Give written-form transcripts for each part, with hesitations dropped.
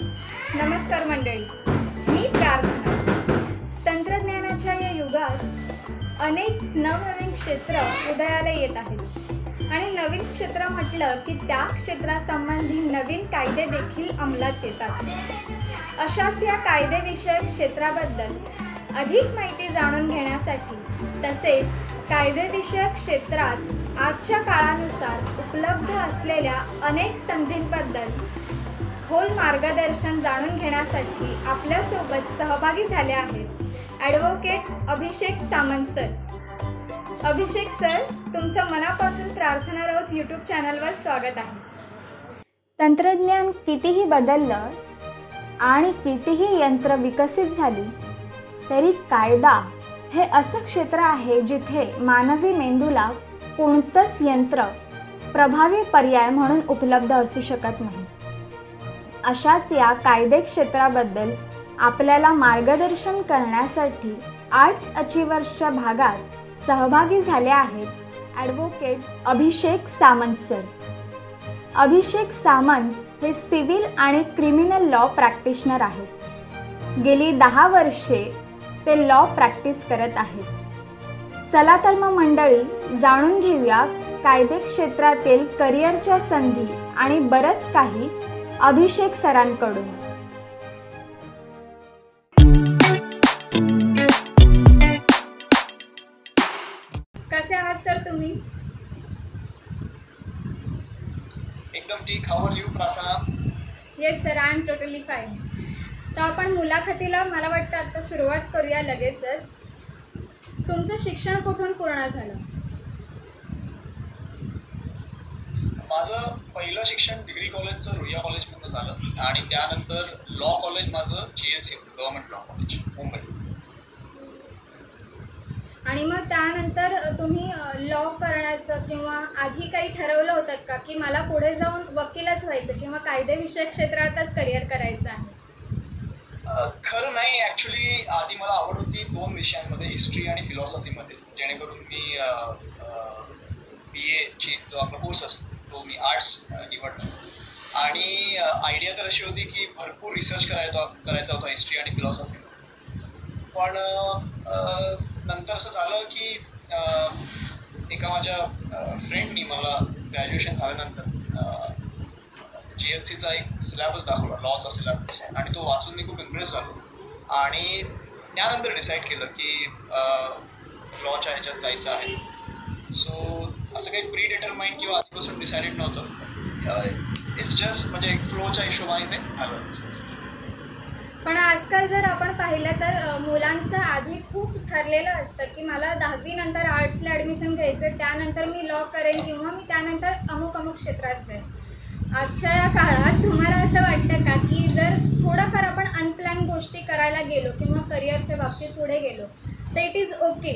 नमस्कार मंडळी, मी प्रार्थना. तंत्रज्ञानाच्या या युगात अनेक नवनवीन क्षेत्र उदयाला येत आहेत आणि नवीन क्षेत्र म्हटलं की त्या क्षेत्रासंबंधी नवीन कायदे देखील अंमलात येतात. अशाच या कायदेविषयक क्षेत्राबद्दल अधिक माहिती जाणून घेण्यासाठी तसेच कायदेविषयक क्षेत्रात आजच्या काळानुसार उपलब्ध असलेल्या अनेक संधींबद्दल खोल मार्गदर्शन जाणून घेण्यासाठी आपल्यासोबत सहभागी झाले आहेत ॲडव्होकेट अभिषेक सामंत सर. अभिषेक सर, तुमचं मनापासून प्रार्थना राऊत यूट्यूब चॅनलवर स्वागत आहे. तंत्रज्ञान कितीही बदललं आणि कितीही यंत्र विकसित झाली तरी कायदा हे असं क्षेत्र आहे जिथे मानवी मेंदूला कोणतंच यंत्र प्रभावी पर्याय म्हणून उपलब्ध असू शकत नाही. अशाच या कायदे क्षेत्राबद्दल आपल्याला मार्गदर्शन करण्यासाठी आर्ट्स अचीवर्सच्या भागात सहभागी झाले आहेत ॲडव्होकेट अभिषेक सामंत सर. अभिषेक सामंत हे सिव्हिल आणि क्रिमिनल लॉ प्रॅक्टिशनर आहेत. गेली 10 वर्षे ते लॉ प्रॅक्टिस करत आहेत. चला तर मग मंडळी, जाणून घेऊया कायदे क्षेत्रातील करिअरच्या संधी आणि बरंच काही अभिषेक सरांकडून. कसे आहात सर तुम्ही? एकदम ठीक. हाऊ आर यू प्रार्थना? Yes sir, I am totally fine. तर आपण मुलाखतीला मला वाटतं आता सुरुवात करूया लगेचच. तुमचं शिक्षण कुठून पूर्ण झालं? माझं पहिलं शिक्षण डिग्री कॉलेजचं रुईया कॉलेजमधून झालं आणि त्यानंतर लॉ कॉलेज माझं GLC government law college Mumbai. आणि मग त्यानंतर तुम्ही लॉ करण्याचं किंवा आधी काही ठरवलं होतं का की मला पुढे जाऊन वकीलच व्हायचं किंवा कायदेविषयक क्षेत्रातच करिअर करायचं आहे? खरं नाही. ॲक्च्युली आधी मला आवड होती 2 विषयांमध्ये, हिस्ट्री आणि फिलॉसॉफीमध्ये, जेणेकरून मी BA जो आपला कोर्स असतो तो मी आर्ट्स निवडला. आणि आयडिया तर अशी होती की भरपूर रिसर्च करायचा होता हिस्ट्री आणि फिलॉसॉफी. पण नंतर असं झालं की एका माझ्या फ्रेंडनी मला ग्रॅज्युएशन झाल्यानंतर GLCचा एक सिलेबस दाखवला, लॉचा सिलेबस, आणि तो वाचून मी खूप इम्प्रेस झालो आणि त्यानंतर डिसाईड केलं की लॉच्या ह्याच्यात जायचं आहे. सो असं काही प्री डिटरमाइंड किंवा आधीपासून डिसाइडेड नव्हतं. इट्स जस्ट म्हणजे एक फ्लोच्या हिशोबाने ते झालं. पण आजकाल जर आपण पाहिलं तर मुलांचं आधी खूप ठरलेलं असतं की मला 10वी नंतर आर्ट्सला ॲडमिशन घ्यायचं, त्यानंतर मी लॉ करेन किंवा मी त्यानंतर अमुक जाईन. आजच्या या काळात तुम्हाला असं वाटतं का की जर थोडंफार आपण अनप्लॅन गोष्टी करायला गेलो किंवा करिअरच्या बाबतीत पुढे गेलो तर इट इज ओके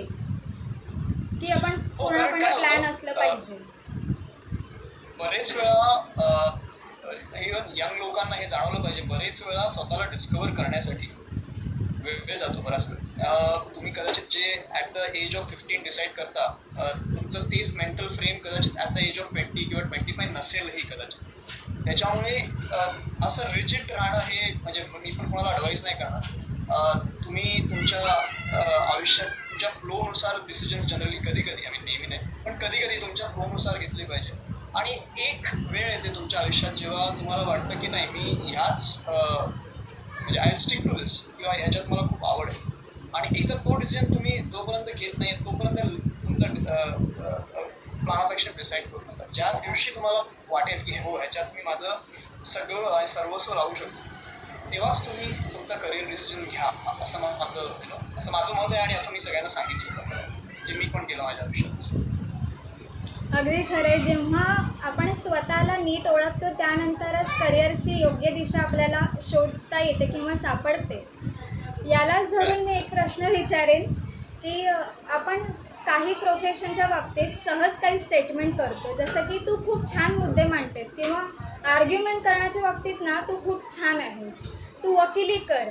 की आपण पूर्णपणे प्लॅन असलं पाहिजे? बरेच वेळा इव्हन यंग लोकांना हे जाणवलं पाहिजे, बरेच वेळा स्वतःला डिस्कवर करण्यासाठी वेळ जातो बराच वेळ. तुम्ही कदाचित जे at the age of 15 decide करता, तुमचं तेच मेंटल फ्रेम कदाचित ॲट द एज ऑफ 20 किंवा 25 नसेलही कदाचित. त्याच्यामुळे असं रिजिड राहणं हे, म्हणजे मी पण कोणाला ॲडवाईस नाही करणार. तुम्ही तुमच्या आयुष्यात तुमच्या फ्लोनुसार डिसिजन्स जनरली कधी नेहमी नाही, पण कधी तुमच्या फ्लोनुसार घेतले पाहिजे. आणि एक वेळ येते तुमच्या आयुष्यात जेव्हा तुम्हाला वाटतं की नाही, मी ह्याच म्हणजे आय स्टिक टू दिस किंवा ह्याच्यात मला खूप आवड आहे. आणि एकदा तो डिसिजन तुम्ही जोपर्यंत घेत नाही तोपर्यंत तुमचा प्लॅन ऑफ ॲक्शन डिसाईड करू नका. ज्या दिवशी तुम्हाला वाटेल की हो ह्याच्यात मी माझं सगळं आणि सर्वस्व लावू शकतो, तेव्हाच तुम्ही तुमचा करिअर डिसिजन घ्या, असं माझं मत आहे. आणि असं मी सगळ्यांना सांगितलं जे मी पण केलं माझ्या आयुष्यात. अगदी खरे. जेव्हा आपण स्वतःला नीट ओळखतो त्यानंतरच करिअरची योग्य दिशा आपल्याला शोधता येते किंवा सापडते. यालाच धरून मी एक प्रश्न विचारेन की आपण काही प्रोफेशनच्या बाबतीत सहज काही स्टेटमेंट करतो, जसं की तू खूप छान मुद्दे मांडतेस किंवा आर्ग्युमेंट करण्याच्या बाबतीत ना तू खूप छान आहेस, तू वकिली कर.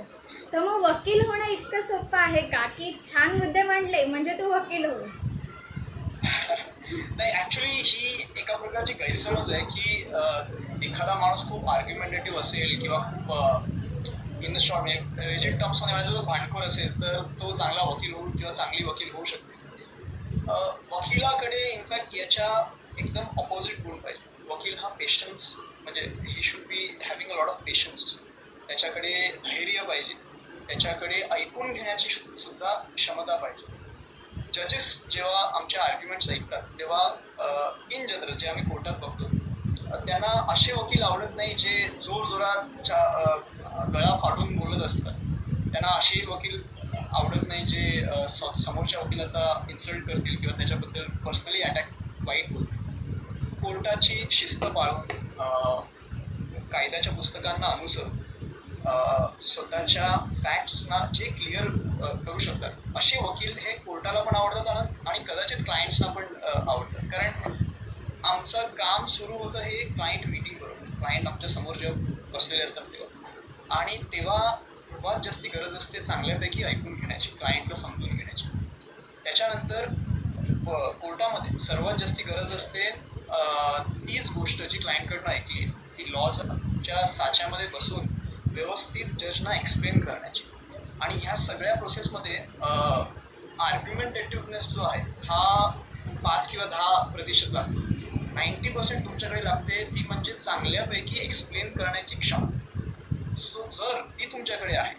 तर मग वकील होणं इतकं सोपं आहे का की छान मुद्दे मांडले म्हणजे तू वकील हो? नाही, ॲक्च्युली ही एका प्रकारची गैरसमज आहे की एखादा माणूस खूप आर्ग्युमेंटेटिव्ह असेल किंवा खूप इन शॉर्ट म्हणजे रिजिड टर्म्स मध्ये म्हणायचं, जर भांडखोर असेल तर तो चांगला वकील होऊ किंवा चांगली वकील होऊ शकते. वकिलाकडे इनफॅक्ट याच्या एकदम ऑपोजिट गुण पाहिजे. वकील हा पेशन्स, म्हणजे he should be having a lot of patience. त्याच्याकडे धैर्य पाहिजे, त्याच्याकडे ऐकून घेण्याची सुद्धा क्षमता पाहिजे. जजेस जेव्हा आमच्या आर्ग्युमेंट्स ऐकतात तेव्हा इन जनरल जे आम्ही कोर्टात बघतो, त्यांना असे वकील आवडत नाही जे जोरजोरात गळा फाडून बोलत असतात. त्यांना असे वकील आवडत नाही जे समोरच्या वकिलाचा इन्सल्ट करतील किंवा त्याच्याबद्दल पर्सनली अटॅक वाईट होतील. कोर्टाची शिस्त पाळून, कायद्याच्या पुस्तकांना अनुसरून, स्वतःच्या फॅक्ट्सना जे क्लिअर करू शकतात असे वकील हे कोर्टाला पण आवडतात आणि कदाचित क्लायंट्सना पण आवडतात. कारण आमचं काम सुरू होतं हे क्लायंट मीटिंग बरोबर. क्लायंट आमच्या समोर जेव्हा बसलेले असतात तेव्हा, आणि तेव्हा सर्वात जास्ती गरज असते चांगल्यापैकी ऐकून घेण्याची, क्लायंटला समजून घेण्याची. त्याच्यानंतर कोर्टामध्ये सर्वात जास्ती गरज असते तीच गोष्ट जी क्लायंटकडनं ऐकली ती लॉच्या साच्यामध्ये बसून व्यवस्थित जजना एक्सप्लेन करण्याची. आणि ह्या सगळ्या प्रोसेसमध्ये आर्ग्युमेंटेटिव्हनेस जो आहे हा 5 किंवा 10% लागतो. 90% तुमच्याकडे लागते ती म्हणजे चांगल्यापैकी एक्सप्लेन करण्याची क्षमता. सो जर ती तुमच्याकडे आहे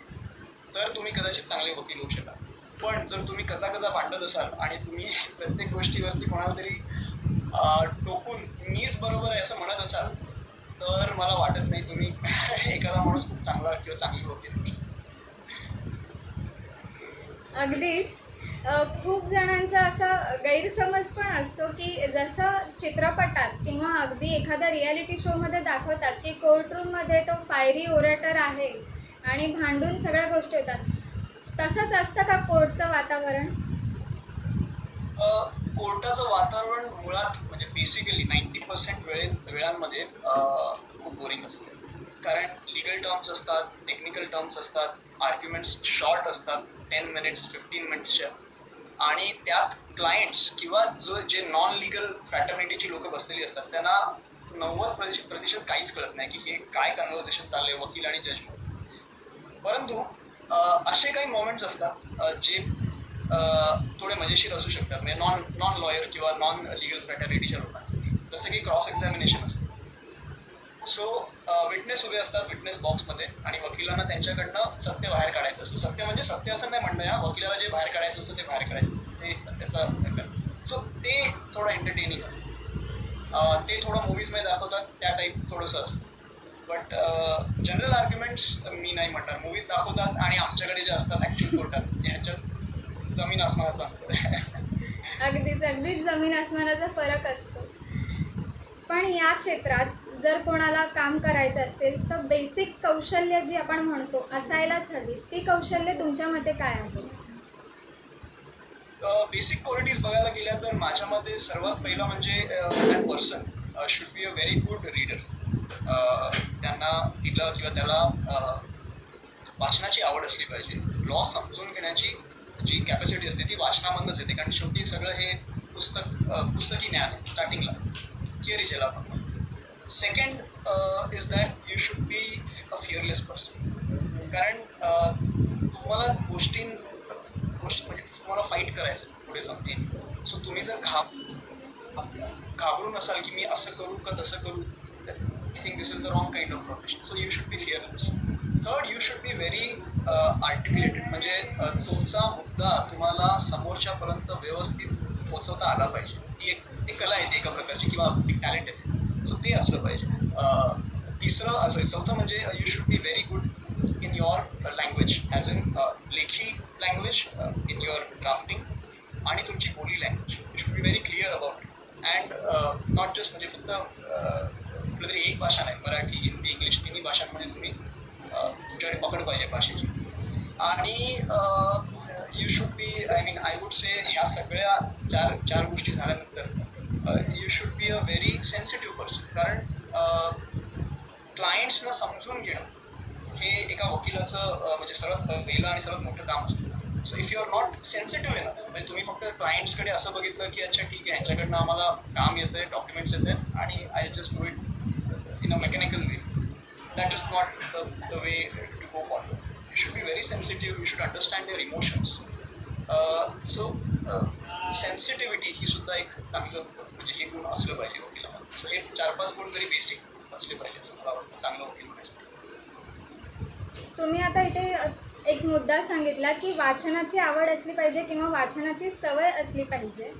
तर तुम्ही कदाचित चांगले वकील होऊ शकाल. पण जर तुम्ही कजा भांडत असाल आणि तुम्ही प्रत्येक गोष्टीवरती कोणाला तरी टोकून मीच बरोबर आहे असं म्हणत असाल तर मला वाटत नाही तुम्ही एखादा माणूस खूप चांगला किंवा चांगली वकील होऊ शकतो. अगदीच. खूप जणांचा असा गैरसमज पण असतो की जसं चित्रपटात किंवा अगदी एखाद्या रियालिटी शोमध्ये दाखवतात की कोर्टरूममध्ये तो फायरी ओरेटर आहे आणि भांडून सगळ्या गोष्टी होतात, तसंच असतं का कोर्टचं वातावरण? कोर्टाचं वातावरण मुळात म्हणजे बेसिकली 90% वेळांमध्ये खूप बोरिंग असते. कारण लिगल टर्म्स असतात, टेक्निकल टर्म्स असतात, आर्ग्युमेंट्स शॉर्ट असतात, 10 मिनिट्स 15 मिनिट्सच्या. आणि त्यात क्लायंट्स किंवा जे नॉन लिगल फ्रॅटर्निटीची लोक बसलेली असतात त्यांना 90% काहीच कळत नाही की हे काय कन्व्हर्सेशन चाललंय वकील आणि जज मध्ये. परंतु असे काही मोमेंट्स असतात जे थोडे मजेशीर असू शकतात, म्हणजे नॉन लॉयर किंवा नॉन लिगल फ्रॅटर्निटीच्या लोकांसाठी. जसं की क्रॉस एक्झामिनेशन असतं. सो विटनेस उभे असतात विटनेस बॉक्समध्ये आणि वकिलांना त्यांच्याकडनं सत्य बाहेर काढायचं असतं. सत्य म्हणजे सत्य असं नाही म्हणणं आहे, वकिलाला जे बाहेर काढायचं असतं ते बाहेर काढायचं, ते त्याचा. सो ते थोडं एंटरटेनिंग असतं. ते थोडं मूवीजमध्ये दाखवतात त्या टाईप थोडंसं असतं. बट जनरल आर्ग्युमेंट्स मी नाही म्हणणार, मूवीज दाखवतात आणि आमच्याकडे जे असतात ॲक्च्युअल कोर्टात ह्याच्यात जमीन आसमानाचा अंतर आहे. अगदीच जमीन आसमानाचा फरक असतो. पण या क्षेत्रात जर कोणाला काम करायचं असेल तर बेसिक कौशल्य जी आपण म्हणतो असायलाच हवी, ती कौशल्य तुमच्या मते काय आहे? बेसिक क्वालिटीज बघायला गेल्या तर माझ्या मते सर्वात पहिला म्हणजे that person should be a very good reader. त्यांना तिला किंवा त्याला वाचनाची आवड असली पाहिजे. लॉ समजून घेण्याची जी कॅपॅसिटी असते ती वाचनामधूनच येते. कारण शेवटी सगळं हे पुस्तकी ज्ञान आहे स्टार्टिंगला, थिअरी ज्याला आपण. Second is that you should be a fearless person. कारण तुम्हाला गोष्टी म्हणजे तुम्हाला फाईट करायचं पुढे जाऊन. सो तुम्ही जर घाबरून असाल की मी असं करू का तसं करू, I think this is the wrong kind of profession. So you should be fearless. Third, you should be very articulated. म्हणजे तुमचा मुद्दा तुम्हाला समोरच्यापर्यंत व्यवस्थित पोहोचवता आला पाहिजे. ती एक कला येते एका प्रकारची किंवा एक टॅलेंट येते. सो ते असलं पाहिजे. चौथं म्हणजे you should be very good in your language, as in लेखी लँग्वेज, इन युअर ड्राफ्टिंग आणि तुमची बोली language. You should be very clear about it. And not just म्हणजे फक्त कुठलं तरी एक भाषा नाही, मराठी, हिंदी, इंग्लिश तिन्ही भाषांमध्ये तुम्ही तुमच्याकडे पकड पाहिजे भाषेची. आणि you should be I would say ह्या सगळ्या चार गोष्टी झाल्यानंतर you should be a very sensitive person. कारण क्लायंट्सना समजून घेणं हे एका वकिलाचं म्हणजे सर्वात पहिलं आणि सर्वात मोठं काम असतं. So if you are not sensitive enough, म्हणजे तुम्ही फक्त क्लायंट्सकडे असं बघितलं की अच्छा ठीक आहे ह्यांच्याकडनं आम्हाला काम येतं आहे, डॉक्युमेंट्स येत आहेत आणि I just do it in in a mechanical way. That is not the way to go forward. You should be very sensitive. You should understand their emotions. So sensitivity ही सुद्धा एक चांगलं म्हणजे हे गुण असलं पाहिजे वकिलामध्ये. सो हे 4-5 गुण तरी बेसिक असले पाहिजे असं मला वाटतं चांगलं वकील होण्यासाठी. तुम्ही आता इथे एक मुद्दा सांगितला की वाचनाची आवड असली पाहिजे किंवा वाचनाची सवय असली पाहिजे.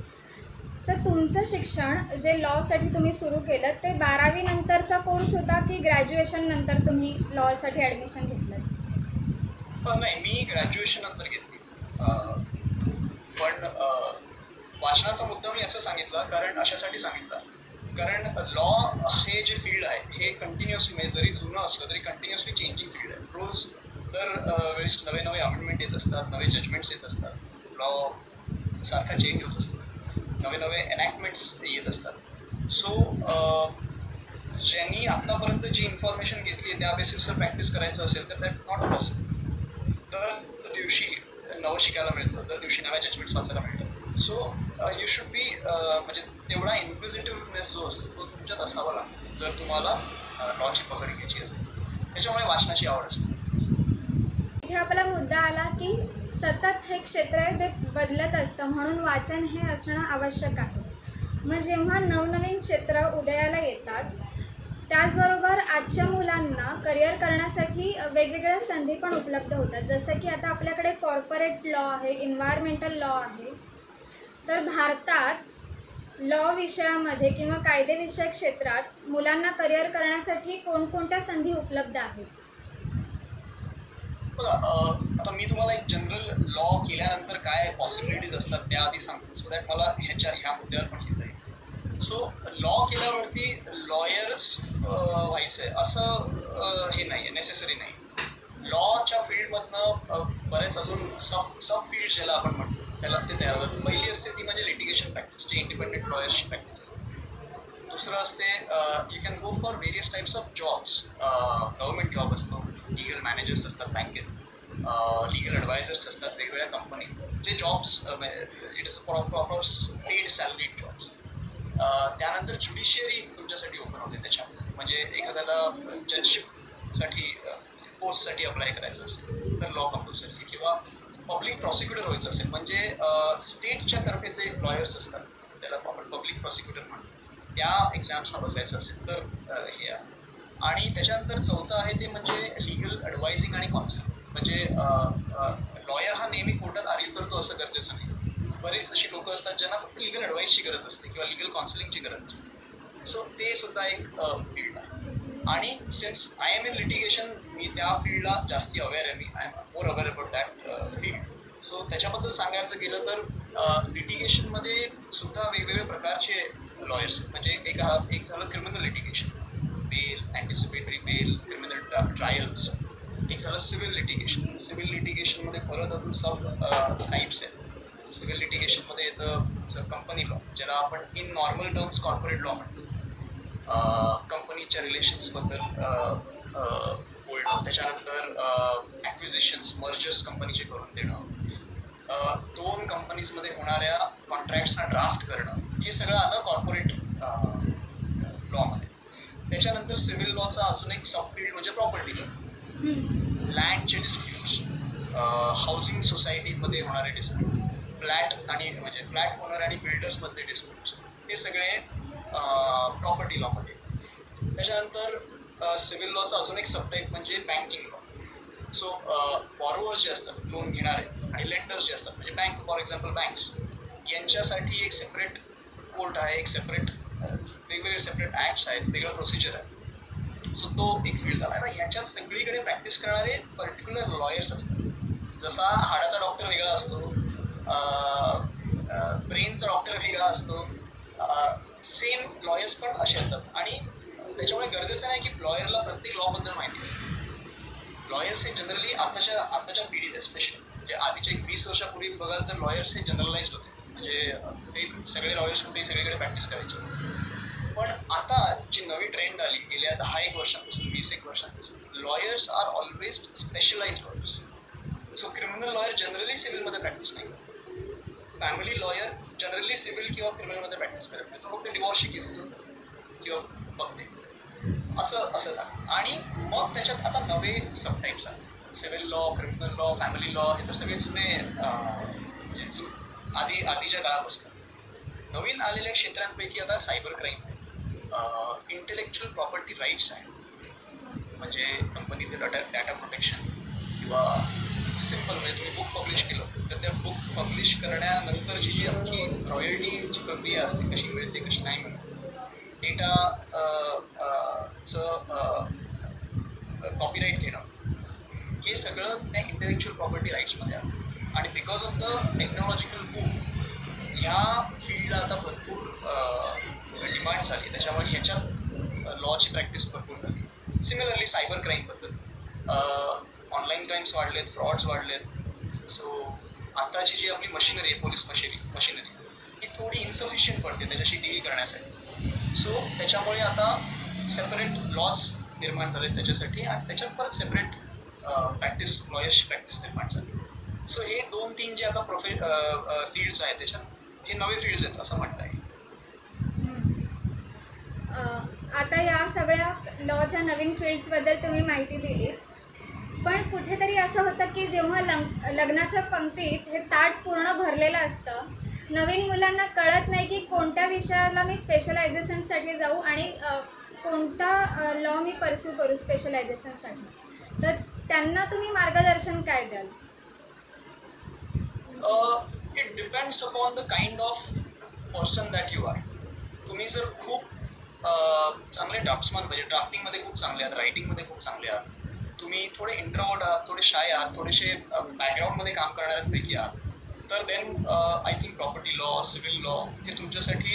तर तुमचं शिक्षण जे लॉसाठी तुम्ही सुरू केलं ते 12वी नंतरचा कोर्स होता की ग्रॅज्युएशन नंतर तुम्ही लॉसाठी ॲडमिशन घेतलं? नाही, मी ग्रॅज्युएशन नंतर घेतली. पण वाचनाचा मुद्दा मी असं सांगितला कारण अशासाठी सांगितला कारण लॉ हे जे फील्ड आहे हे कंटिन्युअसली म्हणजे जरी जुनं असलं तरी कंटिन्युअसली चेंजिंग फील्ड आहे. रोज दर वेळेस नवे नवे अमेंडमेंट येत असतात, नवे जजमेंट्स येत असतात, लॉ सारखा चेंज होत असतो, नवे नवे एनॅक्टमेंट्स येत असतात. सो ज्यांनी आत्तापर्यंत जी इन्फॉर्मेशन घेतली आहे त्या बेसिसवर प्रॅक्टिस करायचं असेल तर दॅट नॉट पॉसिबल. दर दिवशी नवं शिकायला मिळतं, दर दिवशी नव्या जजमेंट्स वाचायला मिळतं. सो यू शुड बी म्हणजे तेवढा इन्क्विजिटिव्हनेस जो असतो तो तुमच्यात असावा लागतो जर तुम्हाला लॉची पकड घ्यायची असेल. त्याच्यामुळे वाचनाची आवड असते. इथे आपला मुद्दा आला की सतत हे क्षेत्र आहे ते बदलत असतं म्हणून वाचन हे असणं आवश्यक आहे. मग जेव्हा नवनवीन क्षेत्र उदयाला येतात त्याचबरोबर आजच्या मुलांना करिअर करण्यासाठी वेगवेगळ्या संधी पण उपलब्ध होतात. जसं की आता आपल्याकडे कॉर्पोरेट लॉ आहे, एन्व्हायरमेंटल लॉ आहे. तर भारतात लॉ विषयामध्ये किंवा कायदेविषयक क्षेत्रात मुलांना करिअर करण्यासाठी कोणकोणत्या संधी उपलब्ध आहेत? बघा, आता मी तुम्हाला एक जनरल लॉ केल्यानंतर काय पॉसिबिलिटीज असतात त्या आधी सांगतो सो दॅट मला ह्या मुद्द्यावर पण येता येईल. सो लॉ केल्यावरती लॉयर्स व्हायचं आहे असं हे नाही आहे, नेसेसरी नाही. लॉच्या फील्डमधनं बरेच अजून सब फील्ड ज्याला आपण म्हणतो त्याला ते तयार होतात. पहिली असते ती म्हणजे लिटिगेशन प्रॅक्टिस, जी इंडिपेंडेंट लॉयर्सची प्रॅक्टिस असते. दुसरं असते you can go for various types of jobs. Government job असतो, लिगल मॅनेजर्स असतात बँकेत, लिगल ॲडवायझर्स असतात वेगवेगळ्या कंपनीत, जे jobs it is proper paid salaried jobs. त्यानंतर ज्युडिशियरी तुमच्यासाठी ओपन होते त्याच्यामध्ये. म्हणजे एखाद्याला जजशिपसाठी पोस्टसाठी अप्लाय करायचं असेल तर लॉ कंपल्सरी, किंवा पब्लिक प्रॉसिक्युटर व्हायचं असेल म्हणजे स्टेटच्या तर्फे जे लॉयर्स असतात त्याला पब्लिक प्रॉसिक्युटर म्हणतात, त्या एक्झाम्सला बसायचं असेल तर हे आहे. आणि त्याच्यानंतर चौथं आहे ते म्हणजे लिगल ॲडवायझिंग आणि काउन्सिलिंग. म्हणजे लॉयर हा नेहमी कोर्टात आर्ग्यू करतो असं गरजेचं नाही. बरेच अशी लोक असतात ज्यांना फक्त लिगल ॲडवाईसची गरज असते किंवा लिगल काउन्सिलिंगची गरज असते. सो ते सुद्धा एक फील्ड आहे. आणि since I am in litigation मी त्या फील्डला जास्ती अवेअर आहे. मी I am more aware about that field. So त्याच्याबद्दल सांगायचं गेलं तर लिटिगेशनमध्ये सुद्धा वेगवेगळ्या प्रकारचे लॉयर्स आहेत. म्हणजे एक झालं criminal litigation, bail, anticipatory bail, criminal trials. एक झालं सिव्हिल लिटिगेशन. सिव्हिल लिटिगेशनमध्ये परत अजून सब टाईप्स आहेत. सिव्हिल लिटिगेशनमध्ये येतं कंपनी लॉ, ज्याला आपण in normal terms corporate law म्हणतो. कंपनीच्या रिलेशन्सबद्दल बोलणं. त्याच्यानंतर ॲक्विजिशन्स, मर्जर्स कंपनीचे करून देणं, दोन कंपनीजमध्ये होणाऱ्या कॉन्ट्रॅक्ट्सना ड्राफ्ट करणं, हे सगळं आलं कॉर्पोरेट लॉमध्ये. त्याच्यानंतर सिव्हिल लॉचा अजून एक सब फील्ड म्हणजे प्रॉपर्टी लॉ. लँडचे डिस्प्यूट्स, हाऊसिंग सोसायटीमध्ये होणारे डिस्प्यूट, फ्लॅट आणि म्हणजे फ्लॅट ओनर आणि बिल्डर्समधले डिस्प्यूट्स, हे सगळे प्रॉपर्टी लॉमध्ये. त्याच्यानंतर सिव्हिल लॉचा अजून एक सबटाईप म्हणजे बँकिंग लॉ. सो बॉरोवर्स जे असतात, लोन घेणारे, आणि लेंडर्स जे असतात म्हणजे बँक, फॉर एक्झाम्पल बँक्स, यांच्यासाठी एक सेपरेट कोर्ट आहे, एक सेपरेट वेगवेगळे सेपरेट ॲक्ट्स आहेत, वेगळं प्रोसिजर आहे. सो तो एक फील्ड झाला. आता ह्याच्यात सगळीकडे प्रॅक्टिस करणारे पर्टिक्युलर लॉयर्स असतात. जसा हाडाचा डॉक्टर वेगळा असतो, ब्रेनचा डॉक्टर वेगळा असतो, सेम लॉयर्स पण असे असतात. आणि त्याच्यामुळे गरजेचं नाही की लॉयरला प्रत्येक लॉबद्दल माहिती असते. लॉयर्स हे जनरली आताच्या पिढीत स्पेशली म्हणजे आधीच्या 20 वर्षापूर्वी बघाल तर लॉयर्स हे जनरलाइज्ड होते. म्हणजे ते सगळे लॉयर्स होते, सगळीकडे प्रॅक्टिस करायचे. पण आता जी नवी ट्रेंड आली गेल्या 10-1 वर्षांपासून, 20-1 वर्षांपासून, lawyers are always specialized lawyers. So criminal lawyer generally सिव्हिलमध्ये प्रॅक्टिस नाही करत. फॅमिली लॉयर जनरली सिव्हिल किंवा क्रिमिनलमध्ये प्रॅक्टिस करत नाही. तो फक्त डिवॉर्सची केसेस असतात किंवा बघते. असं असं झालं. आणि मग त्याच्यात आता नवे सबटाईप्स आहेत. Civil law, criminal law, family law, हे तर सगळे जुने म्हणजे आधीच्या काळापासून. नवीन आलेल्या क्षेत्रांपैकी आता सायबर क्राईम आहे, इंटेलेक्च्युअल प्रॉपर्टी राईट्स आहेत, म्हणजे कंपनीचे डाटा प्रोटेक्शन, किंवा सिम्पल म्हणजे तुम्ही बुक पब्लिश केलं तर त्या बुक पब्लिश करण्यानंतरची जी अख्खी रॉयल्टीची प्रक्रिया असते, कशी मिळते कशी नाही मिळते, डेटा कॉपीराईट घेणं, हे सगळं त्या इंटेलेक्च्युअल प्रॉपर्टी राईट्समध्ये आहे. आणि because of the technological boom ह्या फील्डला आता भरपूर डिमांड झाली, त्याच्यामुळे ह्याच्यात लॉची प्रॅक्टिस भरपूर झाली. सिमिलरली सायबर क्राईमबद्दल ऑनलाईन क्राईम्स वाढलेत, फ्रॉड्स वाढलेत. सो आताची जी आपली मशिनरी आहे, पोलीस मशिनरी ही थोडी इन्सफिशियंट पडते त्याच्याशी डील करण्यासाठी. सो त्याच्यामुळे आता सेपरेट लॉज निर्माण झालेत त्याच्यासाठी, आणि त्याच्यात परत सेपरेट प्रॅक्टिस, लॉयरची प्रॅक्टिस निर्माण झाली. सो हे 2-3 जे आता फील्ड्स आहेत त्याच्यात हे नवे फील्ड्स आहेत असं म्हणता येईल. आता या सगळ्या लॉच्या नवीन फील्ड्सबद्दल तुम्ही माहिती दिली, पण कुठेतरी असं होतं की जेव्हा लग्नाच्या पंक्तीत हे ताट पूर्ण भरलेलं असतं, नवीन मुलांना कळत नाही की कोणत्या विषयाला मी स्पेशलायझेशनसाठी जाऊ आणि कोणता लॉ मी परस्यू करू स्पेशलायझेशनसाठी, तर त्यांना तुम्ही मार्गदर्शन काय द्याल? It depends upon the kind of person that you are. तुम्ही जर खूप चांगले ड्राफ्ट्समॅन, म्हणजे ड्राफ्टिंगमध्ये खूप चांगले आहात, रायटिंगमध्ये खूप चांगले आहात, तुम्ही थोडे इंट्रोवर्ट आहात, थोडे शाय आहात, थोडेसे बॅकग्राऊंडमध्ये काम करणाऱ्यांपैकी आहात, तर then I think property law, civil law हे तुमच्यासाठी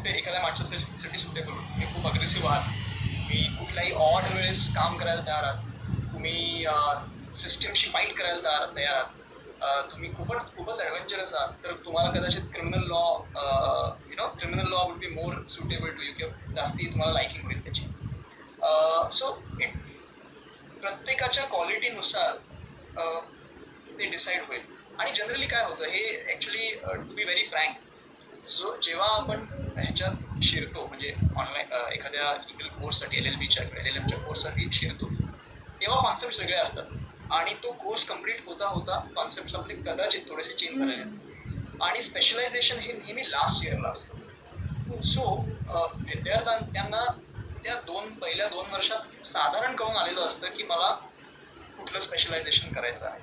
एखाद्या माणसासाठी सुटेबल. तुम्ही खूप अग्रेसिव्ह आहात, तुम्ही कुठल्याही ऑड वेळेस काम करायला तयार आहात, तुम्ही सिस्टमशी फाईट करायला तयार आहात, तुम्ही खूपच ॲडव्हेंचरस आहात, तर तुम्हाला कदाचित criminal law would be more suitable to you, किंवा जास्ती तुम्हाला लायकिंग होईल त्याची. सो प्रत्येकाच्या क्वालिटीनुसार ते डिसाईड होईल. आणि जनरली काय होतं, हे actually to be very frank, जेव्हा आपण ह्याच्यात शिरतो, म्हणजे ऑनलाईन एखाद्या लिगल कोर्ससाठी, LLBच्या किंवा LLMच्या कोर्ससाठी शिरतो, तेव्हा कॉन्सेप्ट वेगळे असतात, आणि तो कोर्स कम्प्लीट होता कॉन्सेप्ट आपले कदाचित थोडेसे चेंज झालेले असतात, आणि स्पेशलायझेशन हे नेहमी लास्ट इयरला असतं. सो विद्यार्थ्यांना त्या पहिल्या 2 वर्षात साधारण कळून आलेलं असतं की मला कुठलं स्पेशलायझेशन करायचं आहे,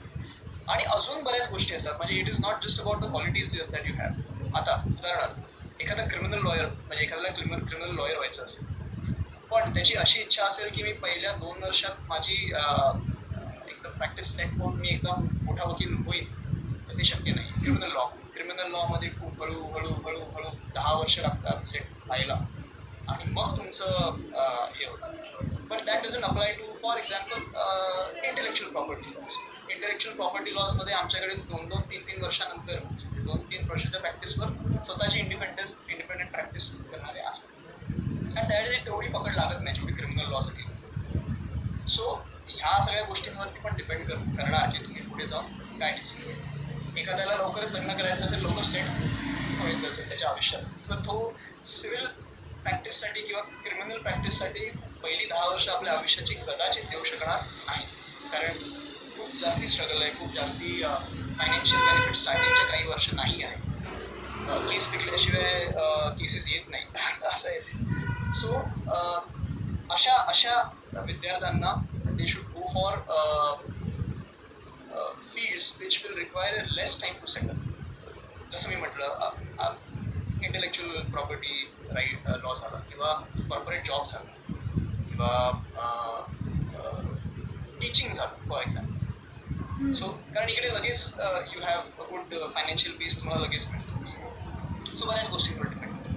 आणि अजून बऱ्याच गोष्टी असतात. म्हणजे it is not just about the qualities that you have. आता उदाहरणार्थ एखादा क्रिमिनल लॉयर, म्हणजे एखाद्याला क्रिमिनल लॉयर व्हायचं असेल, पण त्याची अशी इच्छा असेल की मी पहिल्या 2 वर्षात माझी एकदम प्रॅक्टिस सेट होऊन मी एकदम मोठा वकील होईल, तर ते शक्य नाही. क्रिमिनल लॉमध्ये खूप हळूहळू 10 वर्ष लागतात सेट व्हायला, आणि मग तुमचं हे होतं. But that doesn't apply to, for example, intellectual property laws. Intellectual property लॉजमध्ये आमच्याकडे 2-2, 3-3 वर्षानंतर, 2-3 वर्षाच्या प्रॅक्टिसवर स्वतःची इंडिपेंडेंट प्रॅक्टिस करणारे आहेत, आणि त्यावेळी तेवढी पकड लागत नाही जेवढी क्रिमिनल लॉसाठी. सो ह्या सगळ्या गोष्टींवरती पण डिपेंड करणार की तुम्ही पुढे जाऊन काय डिसिजन घ्यायचं. एखाद्याला लवकरच लग्न करायचं असेल, लवकर सेट व्हायचं असेल त्याच्या आयुष्यात, तर तो सिव्हिल प्रॅक्टिससाठी किंवा क्रिमिनल प्रॅक्टिससाठी पहिली 10 वर्ष आपल्या आयुष्याची कदाचित देऊ शकणार नाही, कारण खूप जास्ती स्ट्रगल आहे, खूप जास्ती फायनान्शियल बेनिफिट स्टार्टिंगच्या काही वर्ष नाही आहे. केस पिकल्याशिवाय केसेस येत नाही असं आहे. सो अशा विद्यार्थ्यांना they should go for fields which will require less time to settle. जसं मी म्हटलं, इंटेलेक्च्युअल प्रॉपर्टी राईट लॉ झाला, किंवा कॉर्पोरेट जॉब झाला, किंवा टीचिंग झालं फॉर एक्झाम्पल. सो कारण इकडे लगेच you have a good financial base तुम्हाला लगेच मिळतो. सो बऱ्याच गोष्टींवर डिपेंड करतो.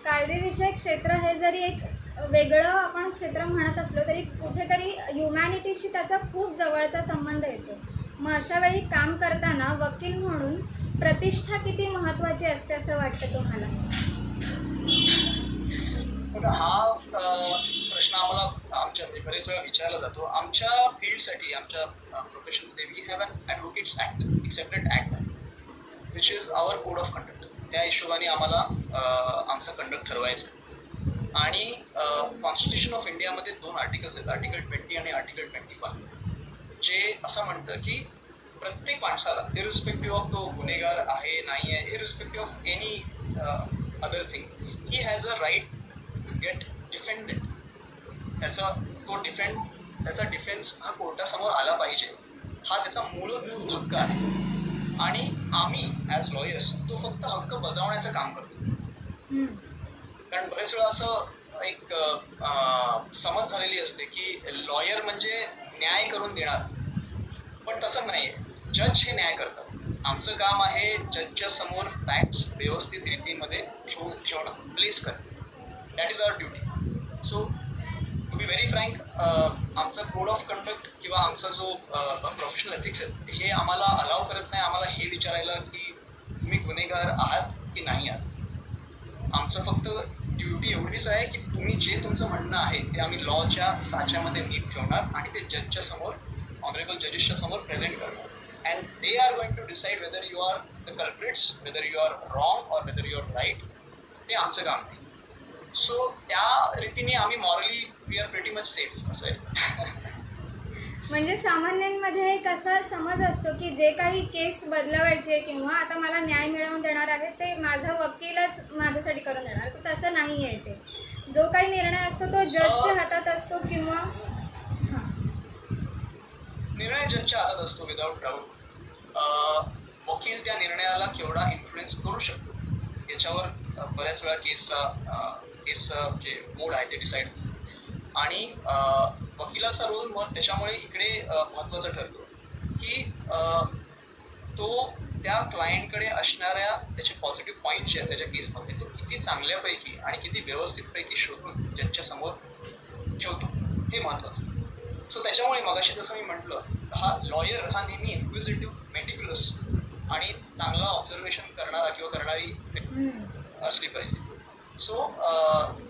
कायदेविषयक क्षेत्र हे जरी एक वेगळं आपण क्षेत्र म्हणत असलो तरी कुठेतरी ह्युमॅनिटीशी त्याचा खूप जवळचा संबंध येतो. मग अशा वेळी काम करताना वकील म्हणून प्रतिष्ठा किती महत्त्वाची असते असं वाटतं तुम्हाला? हा प्रश्न आम्हाला आमच्या बरेच वेळा विचारला जातो. आमच्या फील्डसाठी, आमच्या profession we have an advocates act, accepted act, which is our code of conduct. त्या हिशोबाने आम्हाला आमचा कंडक्ट ठरवायचा. आणि कॉन्स्टिट्यूशन ऑफ इंडियामध्ये 2 आर्टिकल्स आहेत, आर्टिकल 20 आणि आर्टिकल 21, जे असं म्हणतं की प्रत्येक माणसाला इरिस्पेक्टिव्ह ऑफ तो गुन्हेगार आहे नाही आहे, irrespective of any other thing, he has a right to get defended. त्याचा डिफेन्स हा कोर्टासमोर आला पाहिजे, हा त्याचा मूलभूत हक्क आहे. आणि आम्ही ॲज लॉयर्स तो फक्त हक्क बजावण्याचं काम करतो. कारण बरेच वेळा असं एक समज झालेली असते की लॉयर म्हणजे न्याय करून देणार, पण तसं नाही आहे. जज हे न्याय करतात. आमचं काम आहे जजच्या समोर फॅक्ट्स व्यवस्थित रीतीमध्ये ठेवणं, प्लेस करणं. That is our duty. So to be very frank, आमचा कोड ऑफ कंडक्ट किंवा आमचा जो प्रोफेशनल एथिक्स आहे हे आम्हाला अलाव करत नाही आम्हाला हे विचारायला की तुम्ही गुन्हेगार आहात की नाही आहात. आमचं फक्त ड्युटी एवढीच आहे की तुम्ही जे तुमचं म्हणणं आहे ते आम्ही लॉच्या साच्यामध्ये नीट ठेवणार आणि ते जजच्या समोर, ऑनरेबल जजेसच्या समोर प्रेझेंट करणार. And they are going to decide whether you are the culprits, whether you are wrong or whether you are right. ते आमचं काम आहे. सो त्या रीतीने आम्ही morally we are pretty much safe असं आहे. म्हणजे सामान्यांमध्ये एक असा समज असतो की जे काही केस बदलवायचे किंवा आता मला न्याय मिळवून देणार आहे ते माझा वकीलच माझ्यासाठी करून देणार, तर तसं नाही आहे. ते जो काही निर्णय असतो तो जजच्या हातात असतो किंवा निर्णय जजच्या हातात असतो विदाऊट डाऊट. वकील त्या निर्णयाला केवढा इन्फ्लुएन्स करू शकतो याच्यावर बऱ्याच वेळा केसचा जे मोड आहे ते डिसाईड होतं. आणि वकिलाचा रोल मग त्याच्यामुळे इकडे महत्त्वाचा ठरतो की तो त्या क्लायंटकडे असणाऱ्या त्याचे पॉझिटिव्ह पॉईंट जे आहेत त्याच्या केसमध्ये तो किती चांगल्यापैकी आणि किती व्यवस्थितपैकी शोधून जजच्या समोर ठेवतो, हे महत्त्वाचं. सो त्याच्यामुळे मगाशी जसं मी म्हटलं, हा लॉयर हा नेहमी इन्क्विजिटिव्ह, मेटिक्युलस आणि चांगला ऑब्झर्वेशन करणारा किंवा करणारी असली पाहिजे. सो